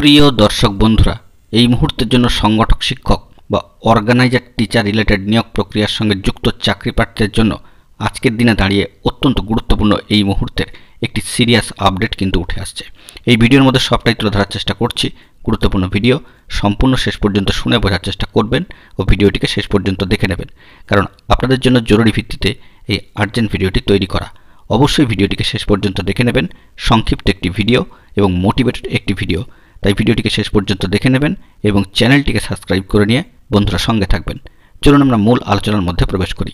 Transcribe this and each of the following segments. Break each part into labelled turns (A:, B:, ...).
A: প্রিয় দর্শক বন্ধুরা, এই মুহূর্তের জন্য সংগঠক শিক্ষক বা অর্গানাইজার টিচার রিলেটেড নিয়োগ প্রক্রিয়ার সঙ্গে যুক্ত চাকরি প্রার্থীদের জন্য আজকের দিনে দাঁড়িয়ে অত্যন্ত গুরুত্বপূর্ণ এই মুহূর্তের একটি সিরিয়াস আপডেট কিন্তু উঠে আসছে। এই ভিডিওর মধ্যে সবটাই তুলে ধরার চেষ্টা করছি। গুরুত্বপূর্ণ ভিডিও, সম্পূর্ণ শেষ পর্যন্ত শুনে বোঝার চেষ্টা করবেন ও ভিডিওটিকে শেষ পর্যন্ত দেখে নেবেন, কারণ আপনাদের জন্য জরুরি ভিত্তিতে এই আর্জেন্ট ভিডিওটি তৈরি করা। অবশ্যই ভিডিওটিকে শেষ পর্যন্ত দেখে নেবেন। সংক্ষিপ্ত একটি ভিডিও এবং মোটিভেটেড একটি ভিডিও, তাই ভিডিওটিকে শেষ পর্যন্ত দেখে নেবেন এবং চ্যানেলটিকে সাবস্ক্রাইব করে নিয়ে বন্ধুরা সঙ্গে থাকবেন। চলুন আমরা মূল আলোচনার মধ্যে প্রবেশ করি।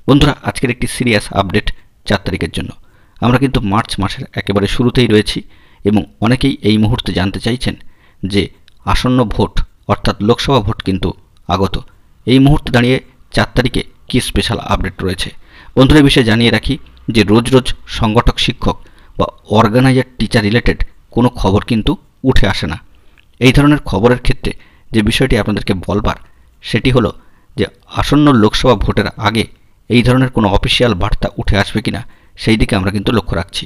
A: বন্ধুরা, আজকের একটি সিরিয়াস আপডেট 4 তারিখের জন্য। আমরা কিন্তু মার্চ মাসের একেবারে শুরুতেই রয়েছি এবং অনেকেই এই মুহূর্তে জানতে চাইছেন যে আসন্ন ভোট অর্থাৎ লোকসভা ভোট কিন্তু আগত। এই মুহূর্তে দাঁড়িয়ে 4 তারিখে কী স্পেশাল আপডেট রয়েছে। বন্ধুরা, এই বিষয়ে জানিয়ে রাখি যে রোজ রোজ সংগঠক শিক্ষক বা অর্গানাইজার টিচার রিলেটেড কোনো খবর কিন্তু উঠে আসে না। এই ধরনের খবরের ক্ষেত্রে যে বিষয়টি আপনাদেরকে বলবার সেটি হলো যে আসন্ন লোকসভা ভোটের আগে এই ধরনের কোনো অফিসিয়াল বার্তা উঠে আসবে কিনা সেই দিকে আমরা কিন্তু লক্ষ্য রাখছি।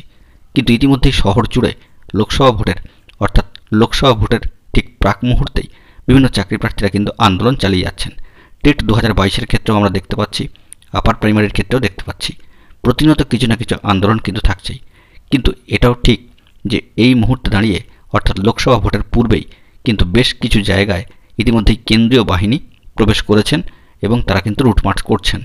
A: কিন্তু ইতিমধ্যেই শহর জুড়ে লোকসভা ভোটের ঠিক প্রাক মুহূর্তেই বিভিন্ন চাকরি প্রার্থীরা কিন্তু আন্দোলন চালিয়ে যাচ্ছেন। টেট 2022-এর ক্ষেত্রেও আমরা দেখতে পাচ্ছি, আপার প্রাইমারির ক্ষেত্রেও দেখতে পাচ্ছি। প্রতিনিয়ত কিছু না কিছু আন্দোলন কিন্তু থাকছেই। কিন্তু এটাও ঠিক যে এই মুহূর্তে দাঁড়িয়ে অর্থাৎ লোকসভা ভোটের পূর্বেই কিন্তু বেশ কিছু জায়গায় ইতিমধ্যেই কেন্দ্রীয় বাহিনী প্রবেশ করেছেন এবং তারা কিন্তু রুটমার্চ করছেন।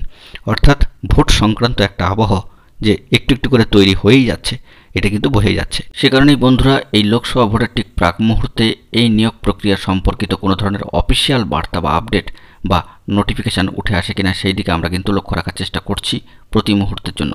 A: অর্থাৎ ভোট সংক্রান্ত একটা আবহ যে একটু একটু করে তৈরি হয়েই যাচ্ছে, এটা কিন্তু বোঝাই যাচ্ছে। সে কারণেই বন্ধুরা, এই লোকসভা ভোটের ঠিক প্রাক মুহূর্তে এই নিয়োগ প্রক্রিয়া সম্পর্কিত কোনো ধরনের অফিসিয়াল বার্তা বা আপডেট বা নোটিফিকেশান উঠে আসে কিনা সেই দিকে আমরা কিন্তু লক্ষ্য রাখার চেষ্টা করছি। প্রতি মুহূর্তের জন্য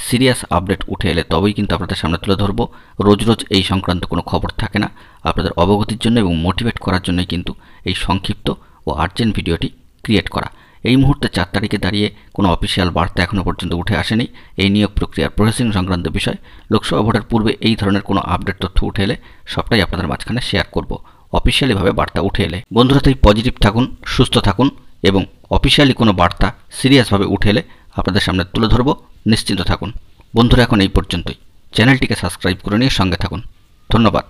A: সিরিয়াস আপডেট উঠে এলে তবেই কিন্তু আপনাদের সামনে তুলে ধরবো। রোজ রোজ এই সংক্রান্ত কোনো খবর থাকে না। আপনাদের অবগতির জন্য এবং মোটিভেট করার জন্যই কিন্তু এই সংক্ষিপ্ত ও আর্জেন্ট ভিডিওটি ক্রিয়েট করা। এই মুহূর্তে 4 তারিখে দাঁড়িয়ে কোনো অফিসিয়াল বার্তা এখনও পর্যন্ত উঠে আসেনি এই নিয়োগ প্রক্রিয়ার প্রসেসিং সংক্রান্ত বিষয়। লোকসভা ভোটের পূর্বে এই ধরনের কোনো আপডেট তথ্য উঠে এলে সবটাই আপনাদের মাঝখানে শেয়ার করব অফিসিয়ালিভাবে বার্তা উঠে এলে। বন্ধুরা, তাই পজিটিভ থাকুন, সুস্থ থাকুন এবং অফিসিয়ালি কোনো বার্তা সিরিয়াসভাবে উঠে এলে আপনাদের সামনে তুলে ধরব। নিশ্চিন্ত থাকুন। বন্ধুরা, এখন এই পর্যন্তই। চ্যানেলটিকে সাবস্ক্রাইব করে নিয়ে সঙ্গে থাকুন। ধন্যবাদ।